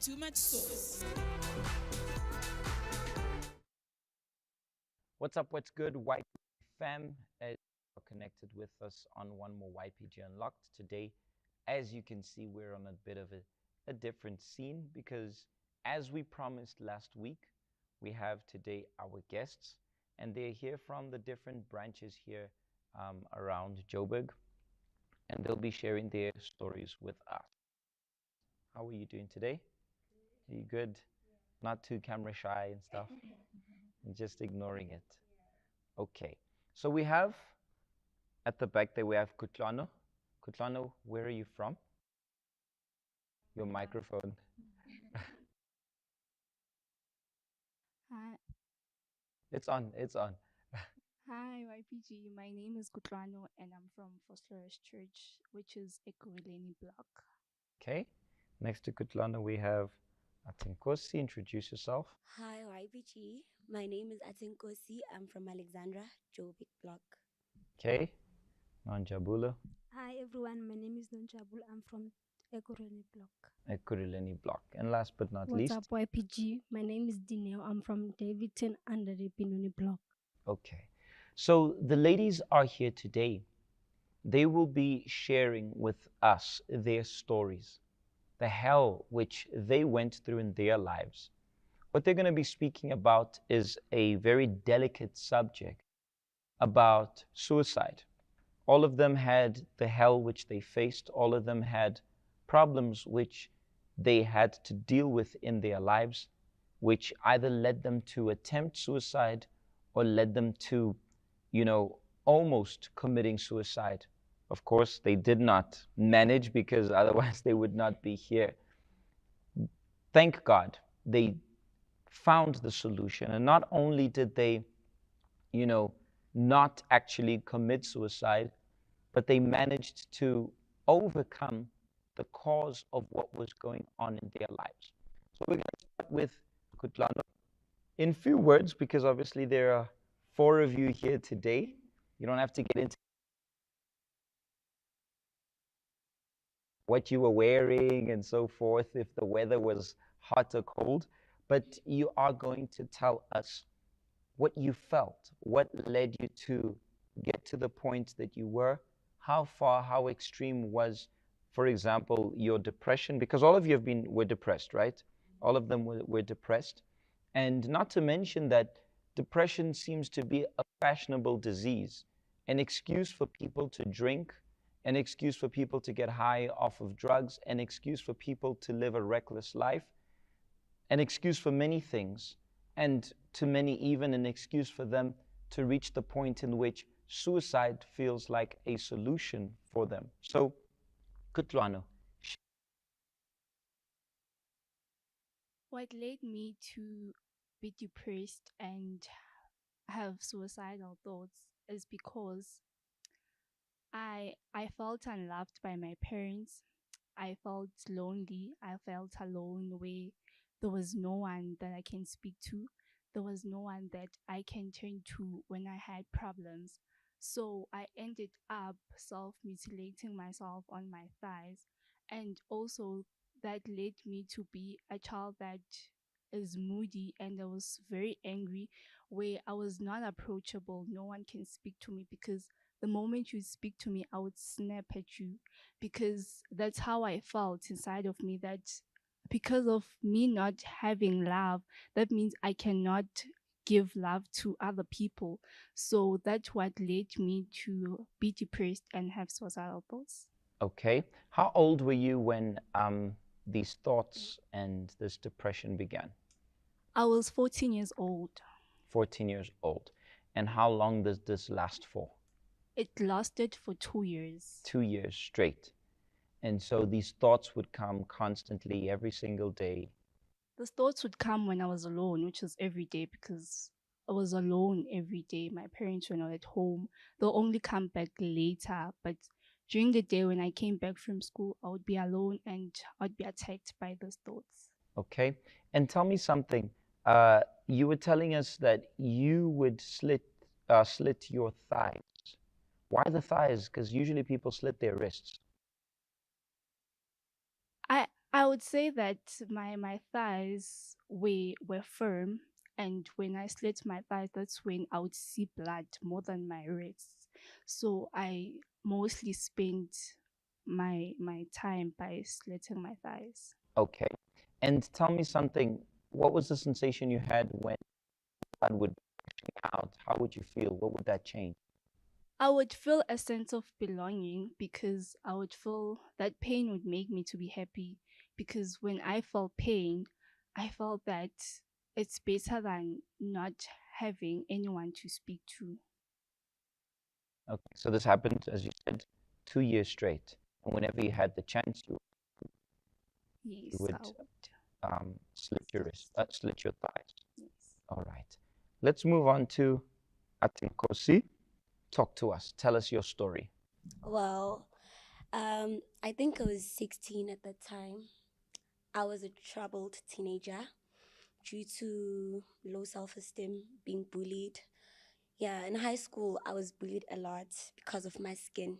too much sauce. What's up? What's good? YPG fam, as you're connected with us on one more YPG Unlocked. Today, as you can see, we're on a bit of a different scene because, as we promised last week, we have today our guests, and they're here from the different branches here around Joburg, and they'll be sharing their stories with us. How are you doing today? Are you good? Not too camera shy and stuff? And just ignoring it. Okay. So we have at the back there we have Cutlano. Cutlano, where are you from? Your microphone. Hi, It's on. It's on. hi YPG. My name is Cutlano and I'm from Foster's Church, which is a Ekurhuleni block. Okay. Next to Cutlano we have Atenkosi. Introduce yourself. Hi, YPG. My name is Atenkosi. I'm from Alexandra, Joburg block. Okay. Nanjabula. Hi everyone, my name is Nonjabul. I'm from Ekurhuleni block. Ekurhuleni block. And last but not What's least. up YPG? My name is Dineo. I'm from Davidson under the Pinoni block. Okay. So the ladies are here today. They will be sharing with us their stories, the hell which they went through in their lives. What they're going to be speaking about is a very delicate subject about suicide. All of them had the hell which they faced. All of them had problems which they had to deal with in their lives, which either led them to attempt suicide or led them to, almost committing suicide. Of course, they did not manage because otherwise they would not be here. Thank God they found the solution. And not only did they, not actually commit suicide, but they managed to overcome the cause of what was going on in their lives. So we're going to start with Kutlano. In few words, because obviously there are 4 of you here today. You don't have to get into what you were wearing and so forth, if the weather was hot or cold, but you are going to tell us what you felt, what led you to get to the point that you were, how far, how extreme was, for example, your depression, because all of you were depressed, right? All of them were depressed. And not to mention that depression seems to be a fashionable disease, an excuse for people to drink, an excuse for people to get high off of drugs, an excuse for people to live a reckless life, an excuse for many things, and to many even an excuse for them to reach the point in which suicide feels like a solution for them. So, Kutlano. What led me to be depressed and have suicidal thoughts is because I felt unloved by my parents. I felt lonely. I felt alone where there was no one that I can speak to. There was no one that I can turn to when I had problems. So I ended up self mutilating myself on my thighs. And also, that led me to be a child that is moody, and I was very angry, where I was not approachable. No one can speak to me because the moment you speak to me, I would snap at you, because that's how I felt inside of me, that because of me not having love, that means I cannot give love to other people. So that's what led me to be depressed and have suicidal thoughts. Okay. How old were you when these thoughts and this depression began? I was 14 years old. 14 years old. And how long does this last for? It lasted for 2 years. 2 years straight. And so these thoughts would come constantly every single day. The thoughts would come when I was alone, which was every day, because I was alone every day. My parents were not at home. They'll only come back later. But during the day when I came back from school, I would be alone and I'd be attacked by those thoughts. Okay. And tell me something. You were telling us that you would slit your thighs. Why the thighs? Because usually people slit their wrists. I would say that my thighs were firm, and when I slit my thighs, that's when I would see blood more than my wrists. So I mostly spent my time by slitting my thighs. Okay. And tell me something. What was the sensation you had when blood would come out? How would you feel? What would that change? I would feel a sense of belonging because I would feel that pain would make me to be happy, because when I felt pain, I felt that it's better than not having anyone to speak to. Okay. So this happened, as you said, 2 years straight. And whenever you had the chance, you Yes, would I would. slit your thighs. Yes. All right. Let's move on to Atenkosi. Talk to us. Tell us your story. Well, I think I was 16 at that time. I was a troubled teenager due to low self-esteem, being bullied. Yeah, in high school, I was bullied a lot because of my skin.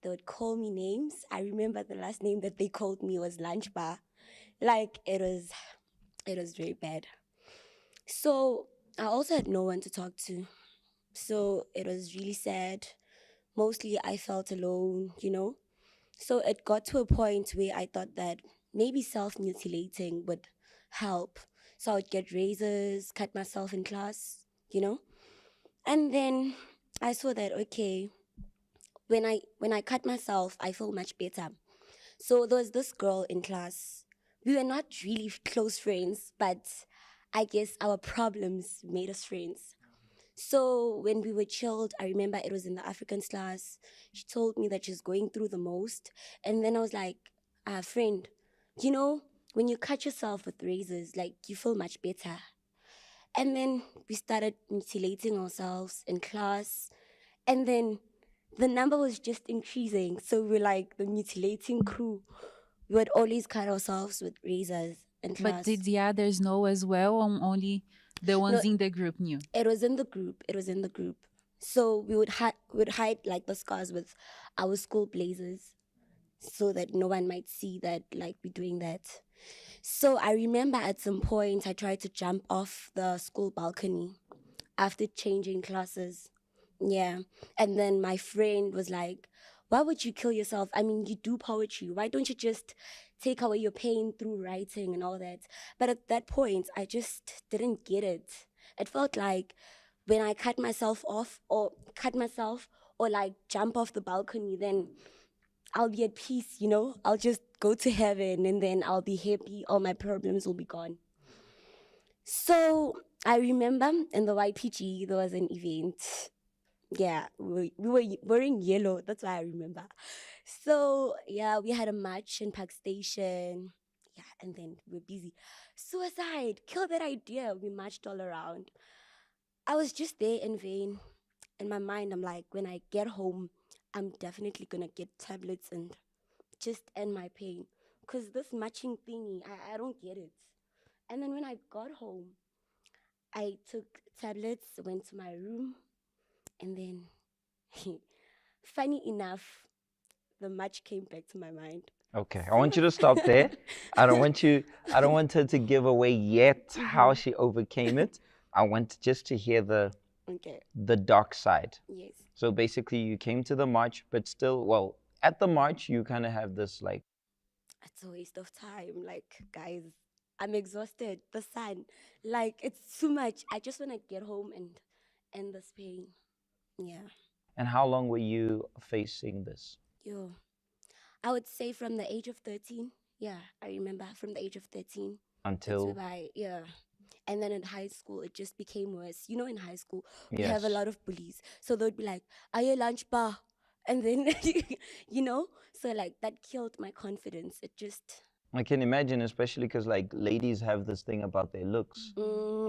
They would call me names. I remember the last name that they called me was Lunch Bar. Like it was very bad. So I also had no one to talk to. So it was really sad. Mostly I felt alone, you know. So it got to a point where I thought that maybe self mutilating would help. So I would get razors, cut myself in class, you know. And then I saw that okay, when I cut myself, I feel much better. So there was this girl in class. We were not really close friends, but I guess our problems made us friends. So when we were chilled, I remember it was in the Africans class. She told me that she's going through the most. And then I was like, friend, you know, when you cut yourself with razors, like you feel much better. And then we started mutilating ourselves in class. And then the number was just increasing. So we're like the mutilating crew. We would always cut ourselves with razors in But class. did the others know as well, or only the No, ones in the group knew? it was in the group. It was in the group. So we would hide like the scars with our school blazers so that no one might see that like we're doing that. So I remember at some point I tried to jump off the school balcony after changing classes. Yeah. And then my friend was like, why would you kill yourself? I mean, you do poetry. Why don't you just take away your pain through writing and all that? But at that point, I just didn't get it. It felt like when I cut myself or like jump off the balcony, then I'll be at peace, you know? I'll just go to heaven and then I'll be happy. All my problems will be gone. So I remember in the YPG, there was an event. Yeah, we were wearing yellow. That's why I remember. So yeah, we had a march in Park Station. Yeah, and then we were busy. Suicide, kill that idea. We marched all around. I was just there in vain. In my mind, I'm like, when I get home, I'm definitely gonna get tablets and just end my pain. Cause this matching thingy, I don't get it. And then when I got home, I took tablets, went to my room, and then funny enough, the match came back to my mind. Okay, I want you to stop there. I don't want her to give away yet how she overcame it. I want just to hear Okay. the dark side. Yes. So basically you came to the march, but still, well, at the march you kind of have this like, It's a waste of time. Like, guys, I'm exhausted. The sun, like, it's too much. I just want to get home and end this pain. Yeah. and how long were you facing this? Yo, I would say from the age of 13. Yeah, I remember from the age of 13. That's Until, where yeah. And then in high school, it just became worse. You know, in high school, we have a yes. lot of bullies. So they'd be like, are you lunch bar? And then, you know, so like that killed my confidence. It just, I can imagine, especially because like ladies have this thing about their looks and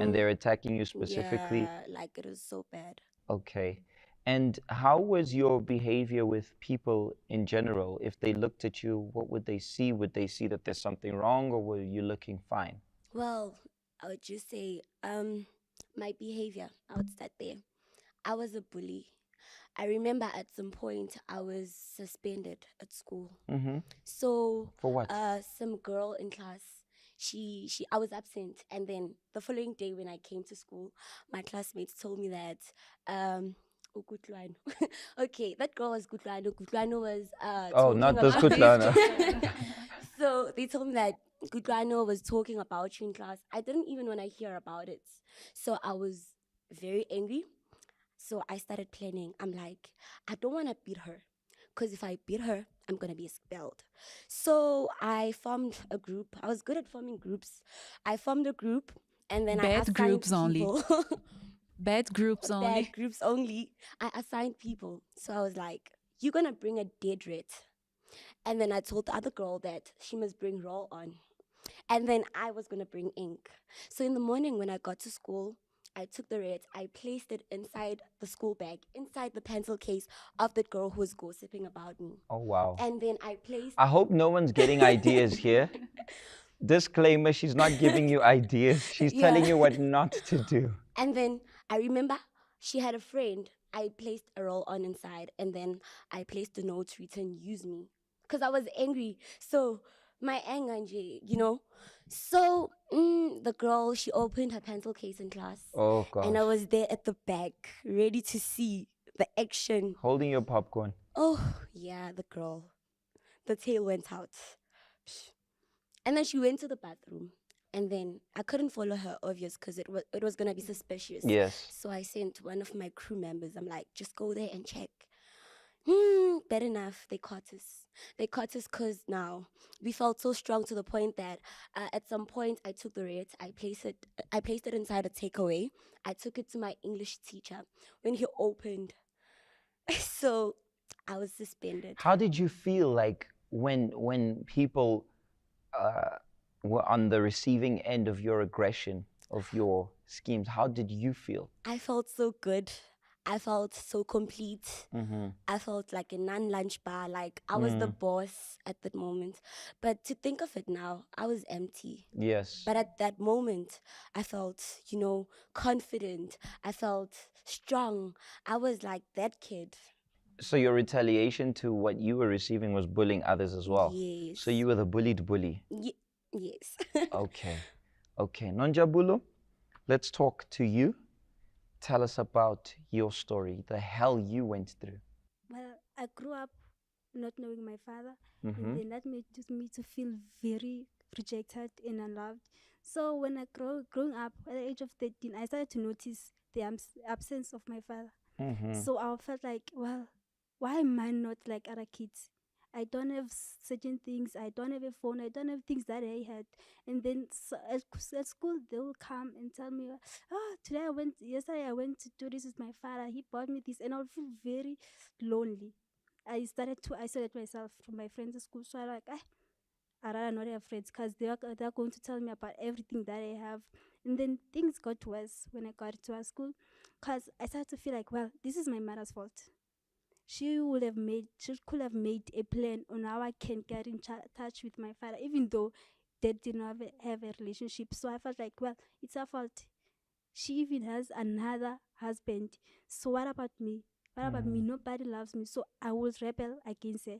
mm, they're attacking you specifically. yeah, like it was so bad. Okay. And how was your behavior with people in general? If they looked at you, what would they see? Would they see that there's something wrong, or were you looking fine? Well, I would just say, my behavior, I would start there. I was a bully. I remember at some point I was suspended at school. Mm-hmm. So For what? some girl in class, I was absent, and then the following day when I came to school, my classmates told me that Cutlano. Okay, that girl was Cutlano. Cutlano was Oh, talking not this about Cutlano. So they told me that Cutlano was talking about you in class. I didn't even want to hear about it. So I was very angry. So I started planning. I'm like, I don't want to beat her. Because if I beat her, I'm going to be expelled. So I formed a group. I was good at forming groups. I formed a group and then I Bad assigned groups only. people. Bad groups only. Bad groups only. I assigned people. So I was like, you're going to bring a dead rat. And then I told the other girl that she must bring roll on. And then I was going to bring ink. So in the morning when I got to school, I took the red, I placed it inside the school bag, inside the pencil case of the girl who was gossiping about me. Oh, wow. And then I placed. I hope no one's getting ideas here. Disclaimer, she's not giving you ideas. She's telling Yeah. you what not to do. And then I remember she had a friend. I placed a roll on inside, and then I placed a note written, use me. Because I was angry. So my anger, you know. So the girl, she opened her pencil case in class. Oh, gosh. And I was there at the back, ready to see the action. Holding your popcorn. Oh, yeah, the girl. The tail went out. And then she went to the bathroom. And then I couldn't follow her, obvious, because it was going to be suspicious. Yes. So I sent one of my crew members. I'm like, just go there and check. Bad enough, they caught us. They caught us because now we felt so strong to the point that at some point I took the red, I placed it inside a takeaway. I took it to my English teacher. When he opened, so I was suspended. How did you feel like when people were on the receiving end of your aggression, of your schemes? How did you feel? I felt so good. I felt so complete. Mm-hmm. I felt like a non-lunch bar, like I was the boss at that moment. But to think of it now, I was empty. Yes. But at that moment, I felt, confident. I felt strong. I was like that kid. So your retaliation to what you were receiving was bullying others as well? Yes. So you were the bullied bully? Yes. Okay. Okay. Nonjabulo, let's talk to you. Tell us about your story, the hell you went through. Well, I grew up not knowing my father, Mm-hmm. and then that made me to feel very rejected and unloved. So when I growing up at the age of 13, I started to notice the absence of my father. Mm-hmm. So I felt like, well, why am I not like other kids? I don't have certain things. I don't have a phone. I don't have things that I had. And then at school, they will come and tell me, oh, yesterday I went to do this with my father. He bought me this. And I'll feel very lonely. I started to isolate myself from my friends at school. So I like, I rather not have friends because they're going to tell me about everything that I have. And then things got worse when I got to our school because I started to feel like, well, this is my mother's fault. She could have made a plan on how I can get in touch with my father, even though they did not have a relationship. So I felt like, well, it's her fault. She even has another husband. So what about me? What about me? Nobody loves me. So I will rebel against her.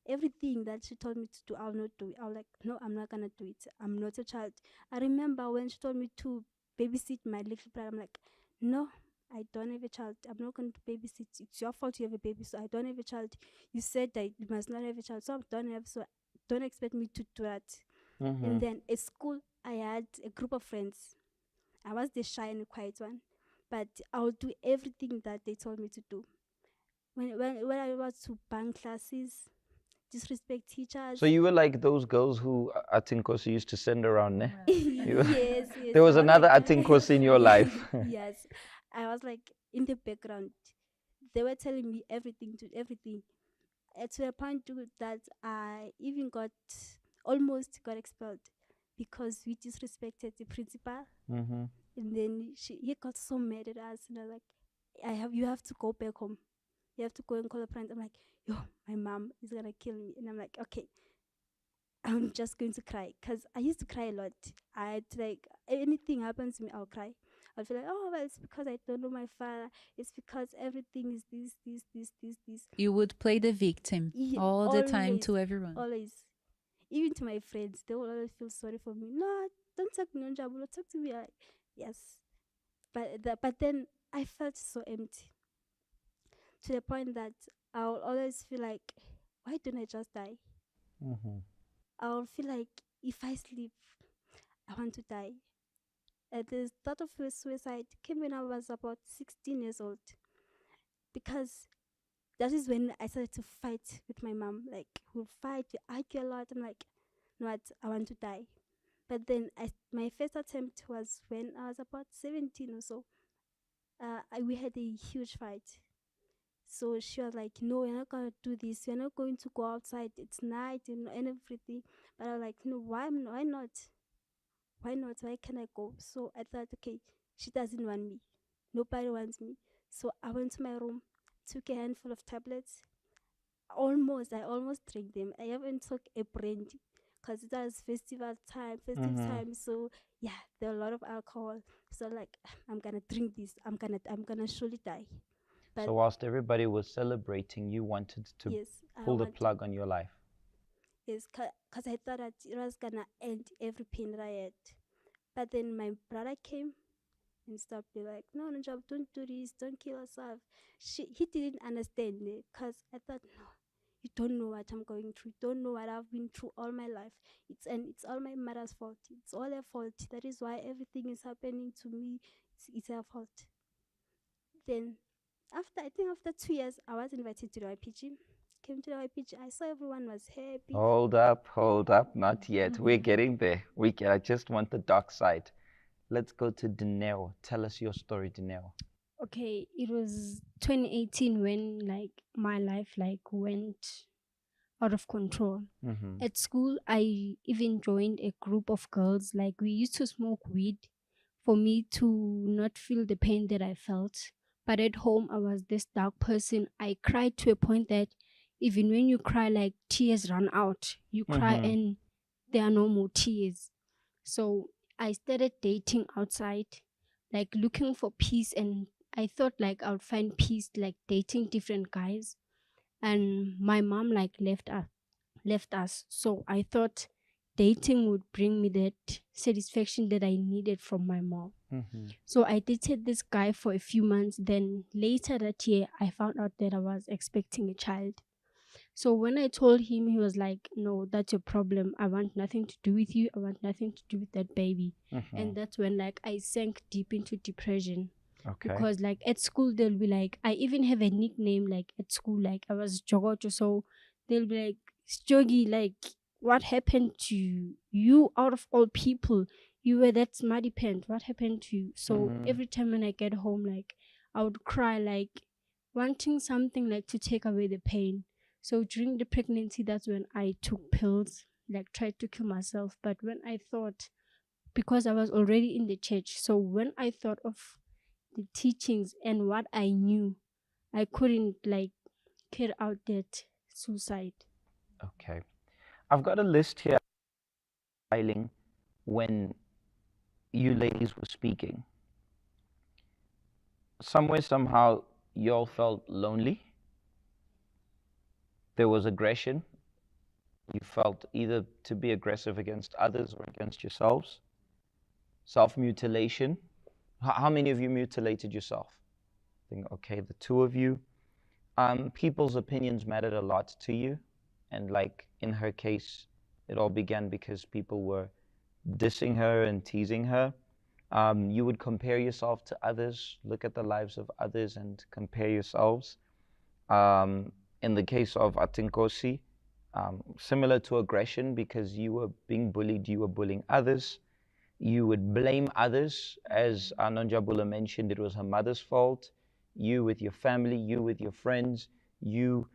Everything that she told me to do, I'll not do it. I'll like, no, I'm not gonna do it. I'm not a child. I remember when she told me to babysit my little brother, I'm like, no, I don't have a child. I'm not going to babysit. It's your fault you have a baby, so I don't have a child. You said that you must not have a child, so I don't have. So don't expect me to do that. Mm-hmm. And then at school, I had a group of friends. I was the shy and quiet one, but I would do everything that they told me to do. When I was to bunk classes, disrespect teachers. So you were like those girls who Atenkosi used to send around, ne? Yes. There was I another like Atenkosi in your life. Yes, I was like in the background. They were telling me everything. To a point that I even almost got expelled because we disrespected the principal. Mm-hmm. And then he got so mad at us, and I was like, you have to go back home. You have to go and call a parent. I'm like, yo, my mom is gonna kill me. And I'm like, okay, I'm just going to cry because I used to cry a lot. I'd like anything happens to me, I'll cry. I'll feel like, oh, well, it's because I don't know my father. It's because everything is this. You would play the victim Yeah, all the time always, to everyone. always. Even to my friends, they will always feel sorry for me. No, don't talk to me, Njabulo, talk to me. Like, yes. But then I felt so empty to the point that I'll always feel like, why don't I just die? Mm-hmm. I'll feel like if I sleep, I want to die. The thought of suicide came when I was about 16 years old, because that is when I started to fight with my mom. Like, we'll fight, we argue a lot. I'm like, no, what? I want to die. But then my first attempt was when I was about 17 or so. We had a huge fight. So she was like, no, you're not going to do this. You're not going to go outside. It's night and everything. But I was like, no, why not? Why not? Why can I go? So I thought, okay, she doesn't want me. Nobody wants me. So I went to my room, took a handful of tablets. I almost drank them. I even took a brandy because it was festive Mm-hmm. time. So yeah, there are a lot of alcohol. So like, I'm gonna drink this. I'm gonna surely die. But So whilst everybody was celebrating, you wanted to yes, I pull the want to. plug on your life. Yes, because I thought that it was gonna end every pain that I had. But then my brother came and stopped me like, no, no, job, don't do this, don't kill yourself. He didn't understand it because I thought, no, you don't know what I'm going through. You don't know what I've been through all my life. It's all my mother's fault. It's all her fault. That is why everything is happening to me. It's her fault. Then after 2 years, I was invited to the YPG. Came to the YPG. I saw everyone was happy. Hold up, not yet. We're Mhm. getting there. I just want the dark side. Let's go to Dineo. Tell us your story, Dineo. Okay, it was 2018 when like my life like went out of control. Mm-hmm. At school, I even joined a group of girls. Like, we used to smoke weed for me to not feel the pain that I felt. But at home, I was this dark person. I cried to a point that even when you cry, like, tears run out. You cry Mm-hmm. and there are no more tears. So I started dating outside, like looking for peace. And I thought like I would find peace, like dating different guys. And my mom like left us. So I thought dating would bring me that satisfaction that I needed from my mom. Mm-hmm. So I dated this guy for a few months. Then later that year, I found out that I was expecting a child. So when I told him, he was like, no, that's your problem. I want nothing to do with you. I want nothing to do with that baby. Mm-hmm. And that's when like I sank deep into depression. Okay. Because like at school they'll be like, I even have a nickname like at school, like I was Jogocho. So they'll be like, Jogi, like what happened to you? You out of all people, you were that smarty pants. What happened to you? So Mm-hmm. every time when I get home, like I would cry, like wanting something like to take away the pain. So during the pregnancy, that's when I took pills, like tried to kill myself. But when I thought, because I was already in the church, so when I thought of the teachings and what I knew, I couldn't like carry out that suicide. Okay. I've got a list here filing when you ladies were speaking. Somewhere, somehow, you all felt lonely. There was aggression. You felt either to be aggressive against others or against yourselves. Self-mutilation. How many of you mutilated yourself? I think, okay, the two of you. People's opinions mattered a lot to you. And like in her case, it all began because people were dissing her and teasing her. You would compare yourself to others, look at the lives of others and compare yourselves. In the case of Atenkosi, similar to aggression, because you were being bullied, you were bullying others. You would blame others. As Anonjabula mentioned, it was her mother's fault. You with your family, you with your friends, you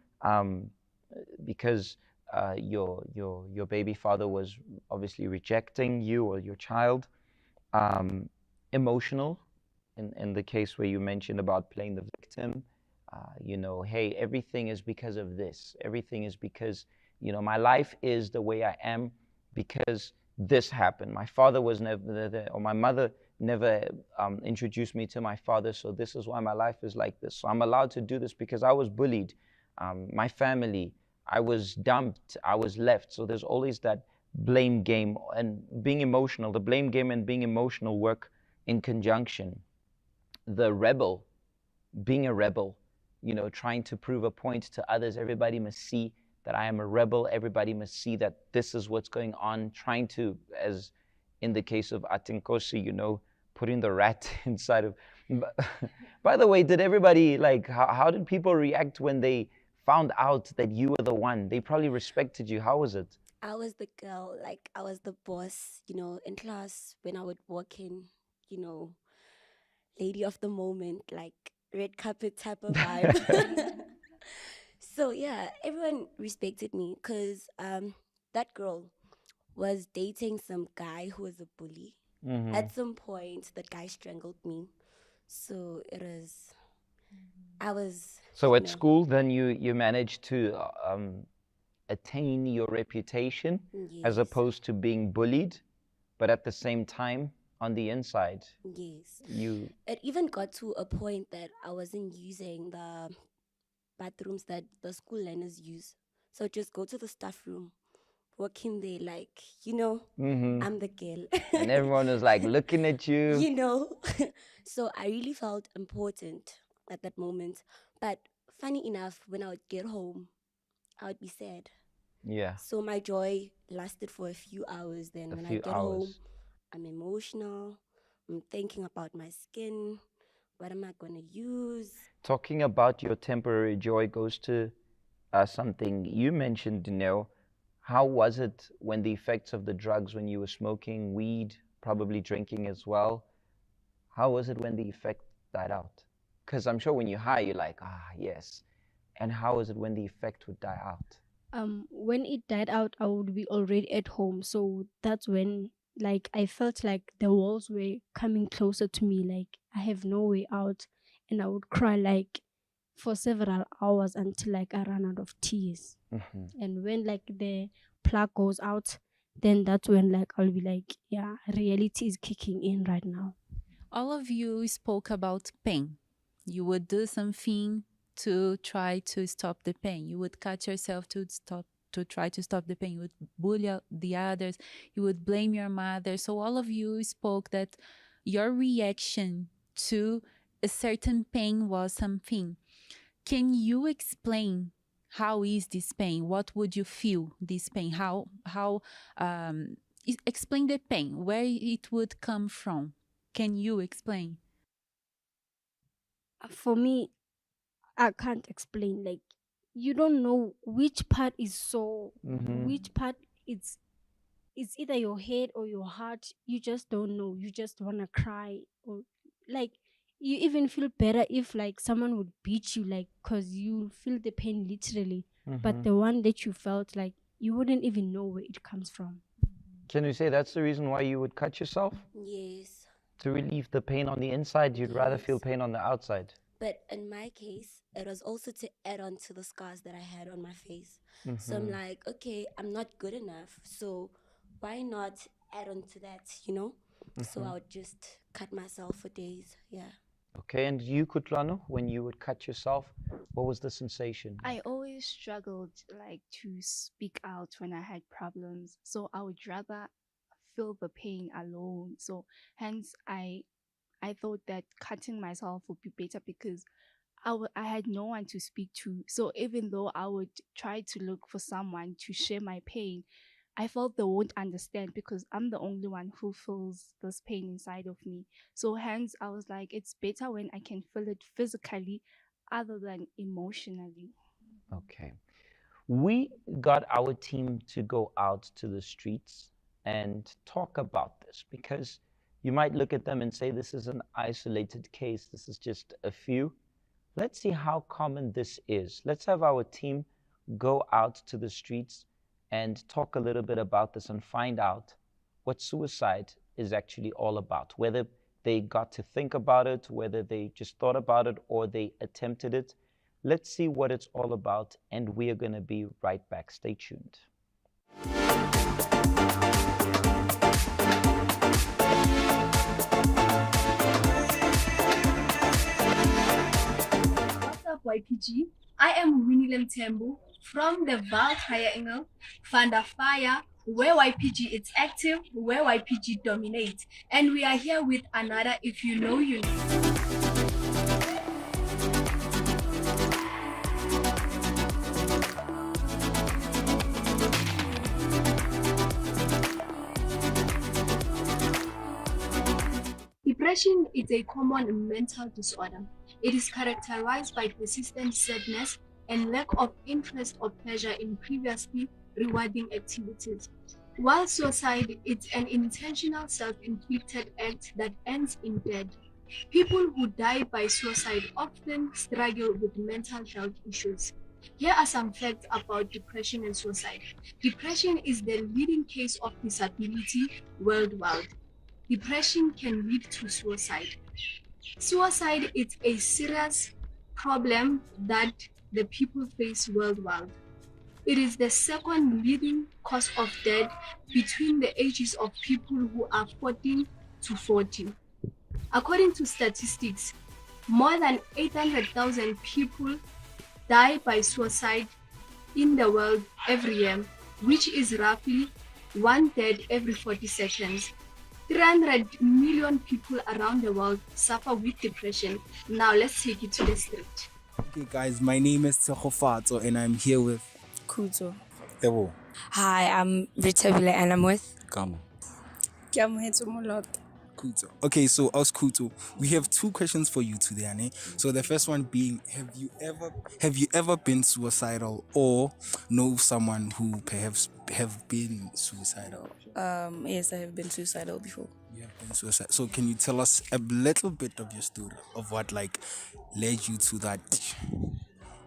because your baby father was obviously rejecting you or your child. Emotional, in the case where you mentioned about playing the victim. Hey, everything is because of this. Everything is because, my life is the way I am because this happened. My father was never there, or my mother never introduced me to my father, so this is why my life is like this. So I'm allowed to do this because I was bullied. My family, I was dumped, I was left. So there's always that blame game and being emotional. The blame game and being emotional work in conjunction. The rebel, being a rebel, you know, trying to prove a point to others. Everybody must see that I am a rebel. Everybody must see that this is what's going on. Trying to, as in the case of Atenkosi, you know, putting the rat inside of. By the way, did everybody, like, how did people react when they found out that you were the one? They probably respected you. How was it? I was the girl, like I was the boss, you know, in class when I would walk in, you know, lady of the moment, like red carpet type of vibe. So yeah, everyone respected me because that girl was dating some guy who was a bully. Mm-hmm. At some point, that guy strangled me. So it was, I was. So you at know, school, then you managed to attain your reputation as Yes, opposed to being bullied, but at the same time, on the inside, yes. you. It even got to a point that I wasn't using the bathrooms that the school learners use. So just go to the staff room, walk in there like, Mm-hmm. I'm the girl. And everyone was like looking at you. you know. So I really felt important at that moment. But funny enough, when I would get home, I would be sad. Yeah, So my joy lasted for a few hours. Then a when I few get home, hours. I'm emotional. I'm thinking about my skin. What am I going to use? Talking about your temporary joy goes to something you mentioned, Dineo. How was it when the effects of the drugs, when you were smoking weed, probably drinking as well? How was it when the effect died out? Because I'm sure when you're high, you're like, ah, yes. And how is it when the effect would die out? When it died out, I would be already at home. So that's when, like, I felt like the walls were coming closer to me. Like, I have no way out. And I would cry, like, for several hours until, like, I ran out of tears. Mm-hmm. And when, like, the plug goes out, then that's when, like, I'll be like, yeah, reality is kicking in right now. All of you spoke about pain. You would do something to try to stop the pain. You would cut yourself to try to stop the pain. You would bully the others. You would blame your mother. So all of you spoke that your reaction to a certain pain was something. Can you explain how is this pain? What would you feel this pain? Explain the pain, where it would come from. Can you explain? For me, I can't explain. Like, you don't know which part is so, Mm-hmm. which part it's either your head or your heart. You just don't know. You just wanna cry, or like you even feel better if like someone would beat you, like, cause you feel the pain literally. But Mm-hmm. the one that you felt, like, you wouldn't even know where it comes from. Can you say that's the reason why you would cut yourself? Yes. To relieve the pain on the inside, you'd rather feel Yes. pain on the outside. But in my case, it was also to add on to the scars that I had on my face. Mm-hmm. So I'm like, okay, I'm not good enough. So why not add on to that, So I would just cut myself for days. Yeah. Okay, and you, Cutlano, when you would cut yourself, what was the sensation? I always struggled like to speak out when I had problems. So I would rather feel the pain alone. So hence I thought that cutting myself would be better because I had no one to speak to. So even though I would try to look for someone to share my pain, I felt they won't understand because I'm the only one who feels this pain inside of me. So hence I was like, it's better when I can feel it physically other than emotionally. Okay. We got our team to go out to the streets and talk about this because you might look at them and say this is an isolated case, this is just a few. Let's see how common this is. Let's have our team go out to the streets and talk a little bit about this and find out what suicide is actually all about, whether they got to think about it, whether they just thought about it, or they attempted it. Let's see what it's all about, and we are going to be right back. Stay tuned. YPG. I am Winnie Tembu from the Val Triangle, Fanda Fire, where YPG is active, where YPG dominates. And we are here with another If You Know, You Know. Depression is a common mental disorder. It is characterized by persistent sadness and lack of interest or pleasure in previously rewarding activities. While suicide is an intentional self-inflicted act that ends in death, people who die by suicide often struggle with mental health issues. Here are some facts about depression and suicide. Depression is the leading cause of disability worldwide. Depression can lead to suicide. Suicide is a serious problem that the people face worldwide. It is the second leading cause of death between the ages of people who are 14 to 40. According to statistics, more than 800,000 people die by suicide in the world every year, which is roughly one death every 40 seconds. 300 million people around the world suffer with depression. Now let's take it to the street. Okay, guys, my name is Tsegofatso and I'm here with Kuto. Tebo. Hi, I'm Ritabile and I'm with Kamo. Kuto. Okay, so us Kuto, we have two questions for you today, Anne. So the first one being, have you ever been suicidal or know someone who perhaps have been suicidal? Yes, I have been suicidal before. You have been suicidal. So can you tell us a little bit of your story of what like led you to that?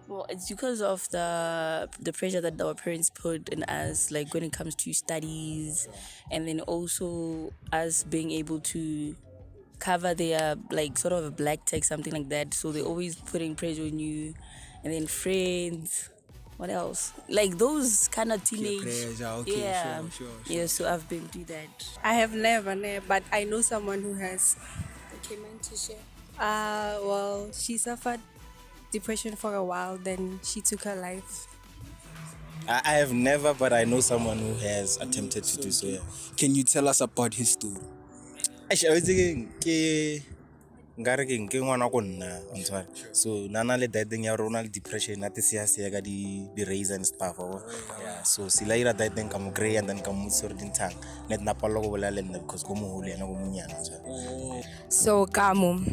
Well, it's because of the pressure that our parents put in us, like when it comes to studies, and then also us being able to cover their like sort of a black tech, something like that. So they're always putting pressure on you, and then friends. What else? Like those kind of teenage. Pressure, okay, yeah, sure. yeah. So I've been through that. I have never, but I know someone who has. Okay, man, to share. Well, she suffered depression for a while, then she took her life. I have never, but I know someone who has attempted to do so. Yeah. Can you tell us about his story? Actually, I was thinking, ke ngwana ko nna on tshware. So nana le that thing ya rona le depression at se ka di raise and stuff. Yeah. So sila ira that thing kam gray and then kam sort din tang. Net na palo go bola le nna because go mo hole yana go munyana. So Kamo,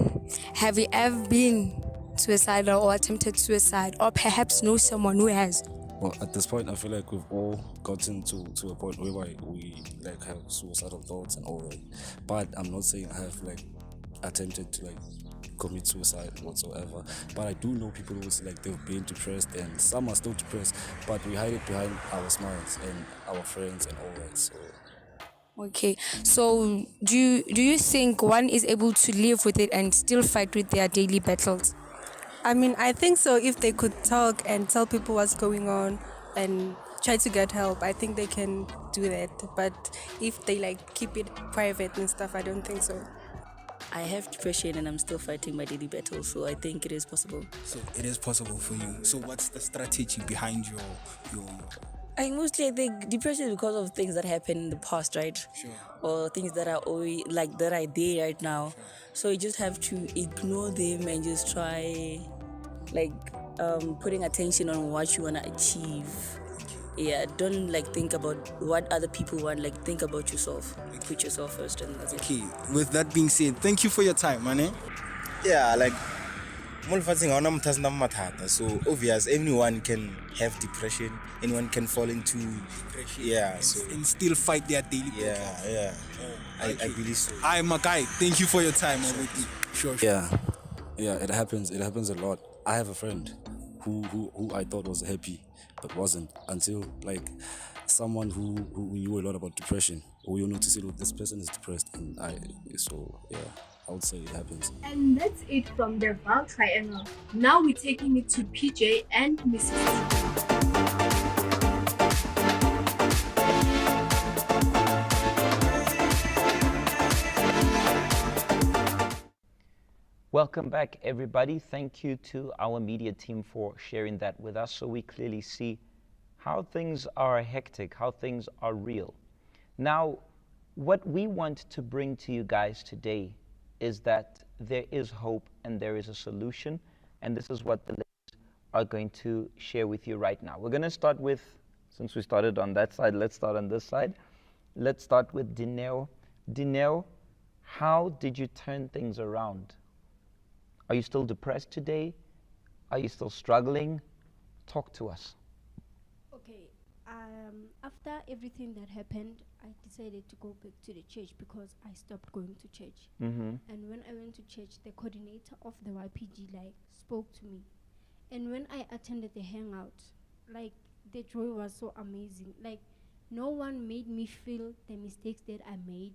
have you ever been suicidal or attempted suicide, or perhaps know someone who has? Well, at this point, I feel like we've all gotten to a point whereby we like have suicidal thoughts and all that. But I'm not saying I have like attempted to like commit suicide whatsoever. But I do know people who's like they've been depressed, and some are still depressed, but we hide it behind our smiles and our friends and all that. So. Okay, so do you think one is able to live with it and still fight with their daily battles? I mean, I think so. If they could talk and tell people what's going on and try to get help, I think they can do that. But if they like keep it private and stuff, I don't think so. I have depression and I'm still fighting my daily battles, so I think it is possible. So it is possible for you. So what's the strategy behind your I think depression is because of things that happened in the past, right? Sure. Or things that are always like that are there right now. Sure. So you just have to ignore them and just try like putting attention on what you wanna achieve. Yeah, don't like think about what other people want, like think about yourself. Put yourself first and that's it. Okay, with that being said, thank you for your time, man. Yeah, like so obvious anyone can have depression, anyone can fall into depression, yeah, so and still fight their daily battles. Yeah. I believe so. Hi, my guy, thank you for your time. Sure. Yeah, it happens a lot. I have a friend who I thought was happy but wasn't, until like someone who knew a lot about depression, or you notice it, this person is depressed, and I would say it happens. And that's it from the Val Triangle. Now we're taking it to PJ and Mississippi. Welcome back, everybody. Thank you to our media team for sharing that with us so we clearly see how things are hectic, how things are real. Now, what we want to bring to you guys today is that there is hope and there is a solution, and this is what the ladies are going to share with you right now. We're going to start with, since we started on that side, let's start on this side. Let's start with Dineo. Dineo, how did you turn things around? Are you still depressed today? Are you still struggling? Talk to us. Okay, after everything that happened, I decided to go back to the church because I stopped going to church. Mm-hmm. And when I went to church, the coordinator of the YPG spoke to me. And when I attended the hangout, the joy was so amazing. No one made me feel the mistakes that I made.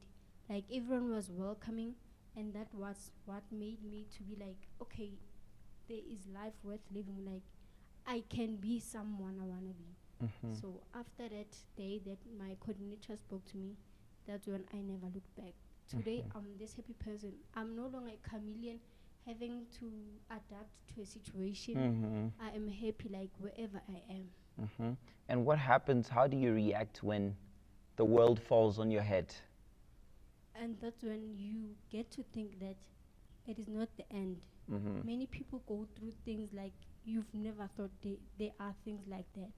Everyone was welcoming, and that was what made me to be okay, there is life worth living. I can be someone I wanna be. Mm-hmm. So after that day that my coordinator spoke to me, that's when I never looked back. Today I'm this happy person. I'm no longer a chameleon having to adapt to a situation. Mm-hmm. I am happy wherever I am. Mm-hmm. And what happens? How do you react when the world falls on your head? And that's when you get to think that it is not the end. Mm-hmm. Many people go through things you've never thought there are things like that.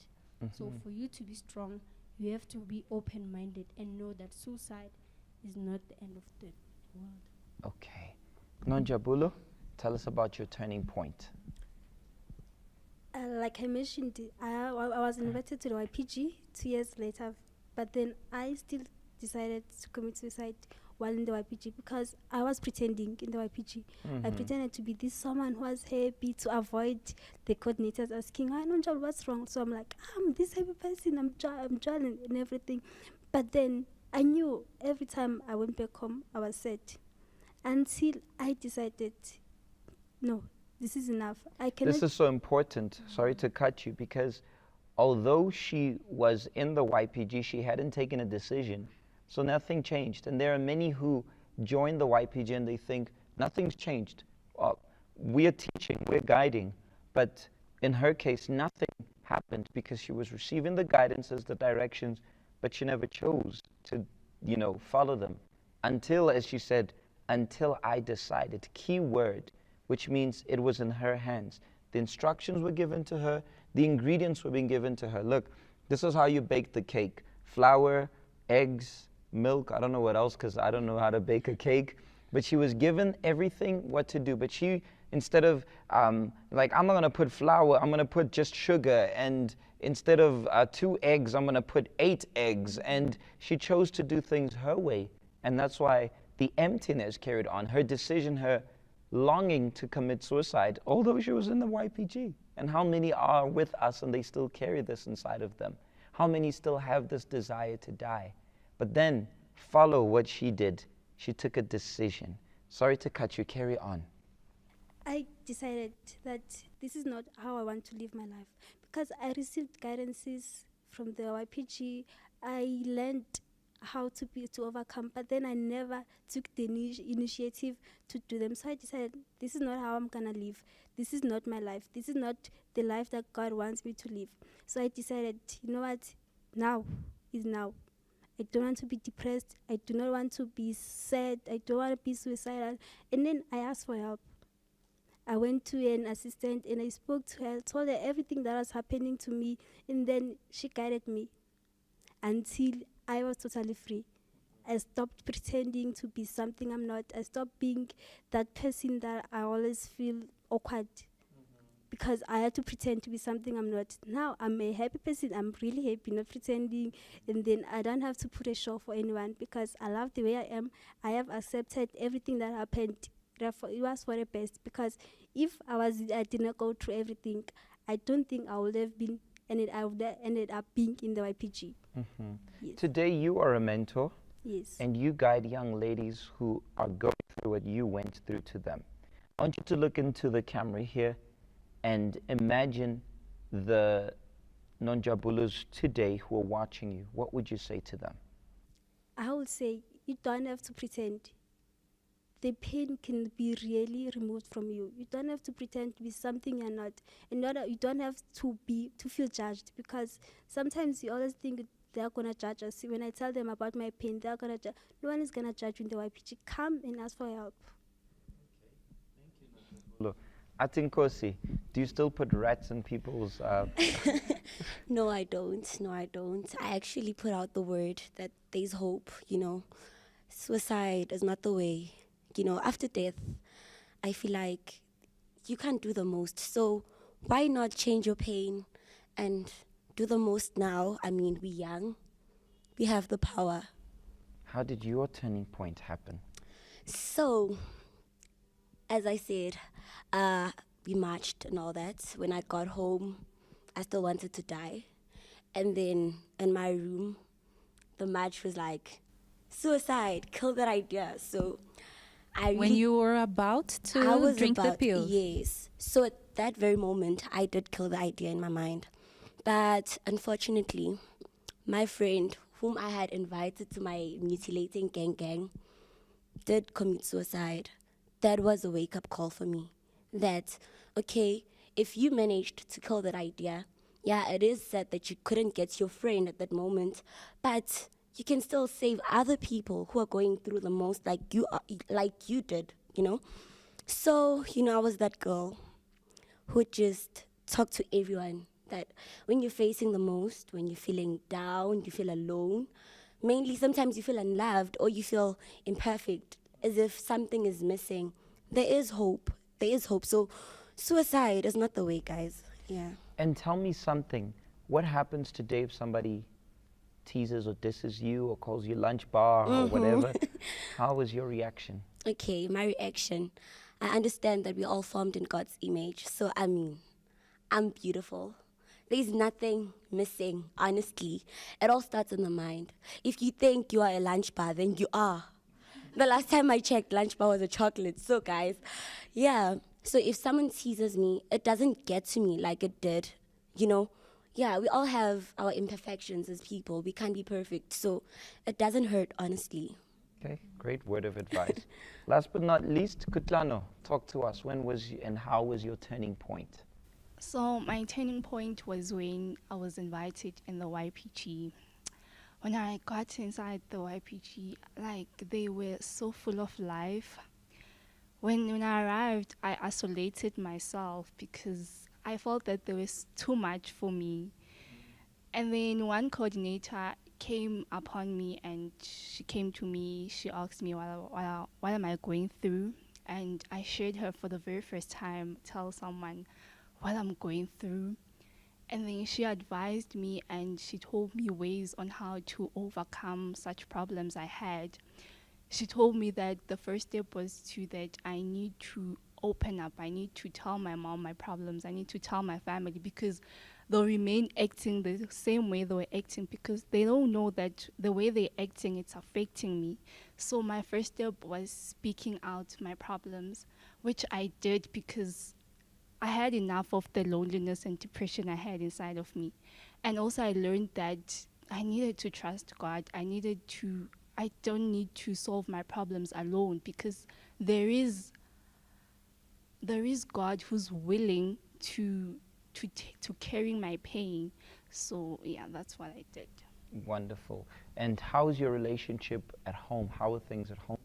So for you to be strong, you have to be open-minded and know that suicide is not the end of the world. Okay. Nonjabulo, tell us about your turning point. Like I mentioned, I was invited to the YPG 2 years later, but then I still decided to commit suicide while in the YPG because I was pretending in the YPG. Mm-hmm. I pretended to be this someone who was happy to avoid the coordinators asking, "I know, what's wrong?" So I'm like, I'm this happy person, I'm joining and everything. But then I knew every time I went back home, I was sad. Until I decided, no, this is enough. This is so important. Sorry to cut you, because although she was in the YPG, she hadn't taken a decision. So nothing changed. And there are many who join the YPG and they think nothing's changed. We are teaching, we're guiding. But in her case, nothing happened because she was receiving the guidances, the directions, but she never chose to, follow them. Until, as she said, until I decided. Key word, which means it was in her hands. The instructions were given to her. The ingredients were being given to her. Look, this is how you bake the cake. Flour, eggs, milk. I don't know what else because I don't know how to bake a cake. But she was given everything what to do. But she, instead of, I'm not going to put flour, I'm going to put just sugar. And instead of 2 eggs, I'm going to put 8 eggs. And she chose to do things her way. And that's why the emptiness carried on. Her decision, her longing to commit suicide, although she was in the YPG. And how many are with us and they still carry this inside of them? How many still have this desire to die? But then follow what she did. She took a decision. Sorry to cut you, carry on. I decided that this is not how I want to live my life because I received guidances from the YPG. I learned how to overcome, but then I never took the initiative to do them. So I decided this is not how I'm gonna live. This is not my life. This is not the life that God wants me to live. So I decided, you know what, now is now. I don't want to be depressed. I do not want to be sad. I don't want to be suicidal. And then I asked for help. I went to an assistant and I spoke to her, told her everything that was happening to me, and then she guided me until I was totally free. I stopped pretending to be something I'm not. I stopped being that person that I always feel awkward because I had to pretend to be something I'm not. Now I'm a happy person. I'm really happy, not pretending. And then I don't have to put a show for anyone because I love the way I am. I have accepted everything that happened. Therefore, it was for the best because if I did not go through everything, I don't think I would have been, and I would have ended up being in the YPG. Mm-hmm. Yes. Today you are a mentor. Yes. And you guide young ladies who are going through what you went through to them. I want you to look into the camera here and imagine the Nonjabulos today who are watching you. What would you say to them? I would say you don't have to pretend. the pain can be really removed from you. You don't have to pretend to be something you're not. And you don't have to feel judged, because sometimes you always think they're gonna judge us. When I tell them about my pain, they're gonna judge. No one is gonna judge you in the YPG. Come and ask for help. Look, Atenkosi, do you still put rats in people's? No, I don't. No, I don't. I actually put out the word that there's hope, you know. Suicide is not the way. You know, after death, I feel like you can't do the most. So why not change your pain and do the most now? I mean, we're young. We have the power. How did your turning point happen? So, as I said, we marched and all that. When I got home, I still wanted to die. And then in my room, the march was like, suicide, kill that idea. So When you were about I to was drink the about, pills. yes. So at that very moment, I did kill the idea in my mind. But unfortunately, my friend, whom I had invited to my mutilating gang, did commit suicide. That was a wake-up call for me. That, okay, if you managed to kill that idea, yeah, it is sad that you couldn't get your friend at that moment, but you can still save other people who are going through the most like you did, you know? So, you know, I was that girl who just talked to everyone, that when you're facing the most, when you're feeling down, you feel alone, mainly sometimes you feel unloved or you feel imperfect, as if something is missing. There is hope. There is hope. So suicide is not the way, guys. Yeah. And tell me something. What happens today if somebody teases or disses you or calls you lunch bar or whatever? How was your reaction? Okay, my reaction. I understand that we're all formed in God's image. So, I mean, I'm beautiful. There's nothing missing, honestly. It all starts in the mind. If you think you are a lunch bar, then you are. The last time I checked, lunch bar was a chocolate. So, guys, yeah. So if someone teases me, it doesn't get to me like it did, you know? Yeah, we all have our imperfections as people. We can't be perfect. So it doesn't hurt, honestly. Okay, great word of advice. Last but not least, Cutlano, talk to us. When was and how was your turning point? So my turning point was when I was invited in the YPG. When I got inside the YPG, like they were so full of life. When I arrived, I isolated myself because I felt that there was too much for me. And then one coordinator came upon me and she came to me. She asked me what am I going through, and I shared her for the very first time. Tell someone what I'm going through, and then she advised me and she told me ways on how to overcome such problems I had. She told me that the first step was that I need to open up. I need to tell my mom my problems. I need to tell my family, because they'll remain acting the same way they were acting because they don't know that the way they're acting, it's affecting me. So my first step was speaking out my problems, which I did because I had enough of the loneliness and depression I had inside of me. And also I learned that I needed to trust God. I don't need to solve my problems alone, because there is God who's willing to carry my pain. So yeah, that's what I did. Wonderful. And how is your relationship at home? How are things at home?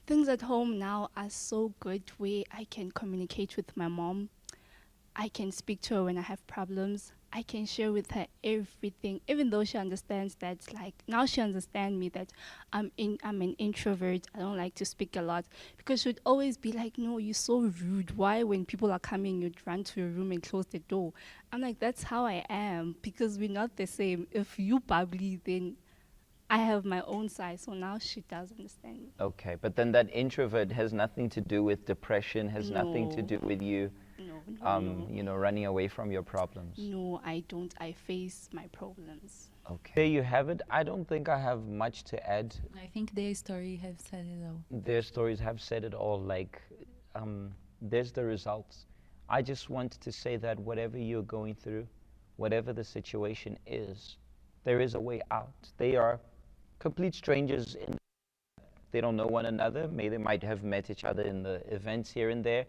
Things at home now are so good where I can communicate with my mom. I can speak to her when I have problems. I can share with her everything, even though she understands that, like, now she understands me that I'm an introvert. I don't like to speak a lot, because she'd always be like, no, you're so rude. Why, when people are coming, you'd run to your room and close the door? I'm like, that's how I am, because we're not the same. If you bubbly, then I have my own side. So now she does understand me. Okay, but then that introvert has nothing to do with depression, has nothing to No. do with you, No. you know, running away from your problems. No, I don't. I face my problems. Okay. There you have it. I don't think I have much to add. I think their story have said it all. Their stories have said it all. Like, there's the results. I just want to say that whatever you're going through, whatever the situation is, there is a way out. They are complete strangers in they don't know one another. They might have met each other in the events here and there,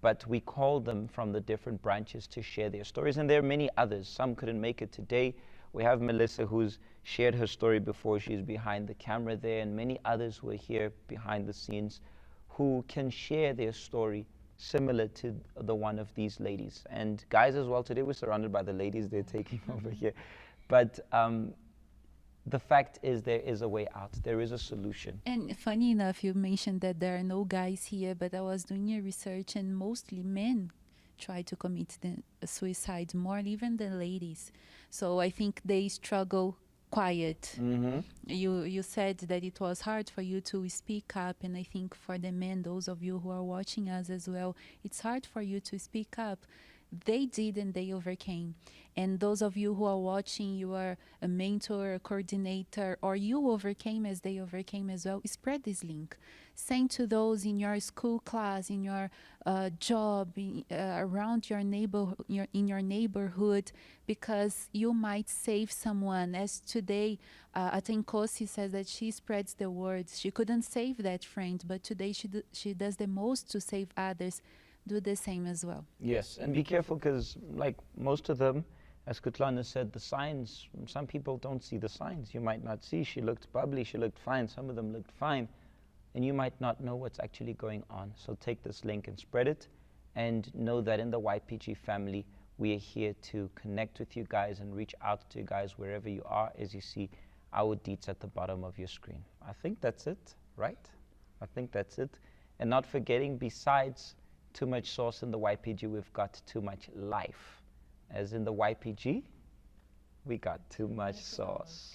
but we call them from the different branches to share their stories. And there are many others. Some couldn't make it today. We have Melissa, who's shared her story before. She's behind the camera there, and many others who are here behind the scenes who can share their story similar to the one of these ladies. And guys as well, today we're surrounded by the ladies. They're taking over here. But the fact is, there is a way out. There is a solution. And funny enough, you mentioned that there are no guys here, but I was doing a research and mostly men try to commit the suicide more even than ladies. So I think they struggle quiet. You said that it was hard for you to speak up, and I think for the men, those of you who are watching us as well, it's hard for you to speak up. They did, and they overcame. And those of you who are watching, you are a mentor, a coordinator, or you overcame as they overcame as well. Spread this link. Send to those in your school class, in your job, around your in your neighborhood, because you might save someone. As today, Atenkosi says that she spreads the word. She couldn't save that friend, but today she does the most to save others. Do the same as well. Yes, and be careful, because like most of them, as Cutlano said, the signs, some people don't see the signs. You might not see, she looked bubbly, she looked fine, some of them looked fine, and you might not know what's actually going on. So take this link and spread it, and know that in the YPG family, we are here to connect with you guys and reach out to you guys wherever you are, as you see our deets at the bottom of your screen. I think that's it, right? I think that's it. And not forgetting, besides too much sauce in the YPG, we've got too much life. As in the YPG, we got too much sauce.